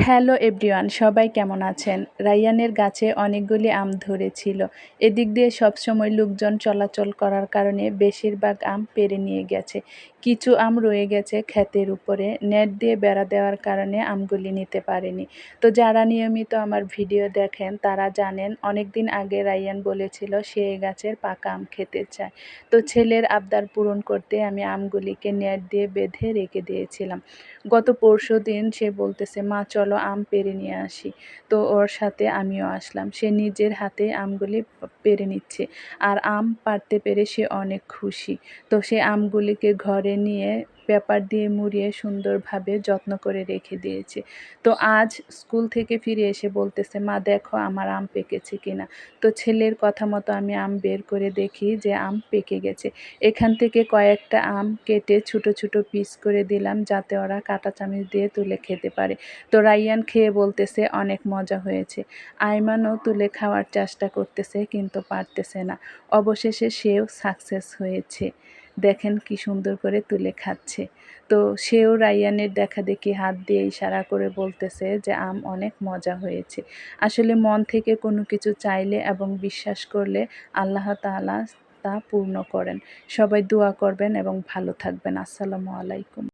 Hello everyone, সবাই কেমন আছেন? রায়্যানের গাছে অনেকগুলি আম ধরেছিল। এদিক দিয়ে সবসময় লোকজন চলাচল করার কারণে বেশিরভাগ আম পেড়ে নিয়ে গেছে। কিছু আম রয়ে গেছে ক্ষেতের উপরে, নেট দিয়ে বেড়া দেওয়ার কারণে আমগুলি নিতে পারেনি। তো যারা নিয়মিত আমার ভিডিও দেখেন তারা জানেন অনেকদিন আগে রায়্যান বলেছিল সে এই গাছের পাকা আম খেতে চায়। তো ছেলের আবদার পূরণ করতে আমি আমগুলিকে নেট দিয়ে বেঁধে রেখে দিয়েছিলাম। গত পরশুদিন সে বলতেছে, মা চলো আম পেড়ে নিয়ে আসি। তো ওর সাথে আমিও আসলাম। সে নিজের হাতে আমগুলি পেড়ে নিচ্ছে, আর আম পাড়তে পেরে সে অনেক খুশি। তো সে আমগুলিকে ঘরে নিয়ে পেপার দিয়ে মুড়িয়ে সুন্দরভাবে যত্ন করে রেখে দিয়েছে। তো আজ স্কুল থেকে ফিরে এসে বলতেছে, মা দেখো আমার আম পেকেছে কিনা। তো ছেলের কথা মতো আমি আম বের করে দেখি যে আম পেকে গেছে। এখান থেকে কয়েকটা আম কেটে ছোট ছোট পিস করে দিলাম যাতে ওরা কাঁটা চামচ দিয়ে তুলে খেতে পারে। তো রায়্যান খেয়ে বলতেছে অনেক মজা হয়েছে। আইমানও তুলে খাওয়ার চেষ্টা করতেছে কিন্তু পারতেছে না। অবশেষে সেও সাকসেস হয়েছে। দেখেন কি সুন্দর করে তুলে খাচ্ছে। তো সেও রায়্যানের দেখাদেখি হাত দিয়ে ইশারা করে বলতেছে যে আম অনেক মজা হয়েছে। আসলে মন থেকে কোনো কিছু চাইলে এবং বিশ্বাস করলে আল্লাহ তাআলা তা পূর্ণ করেন। সবাই দোয়া করবেন এবং ভালো থাকবেন। আসসালামু আলাইকুম।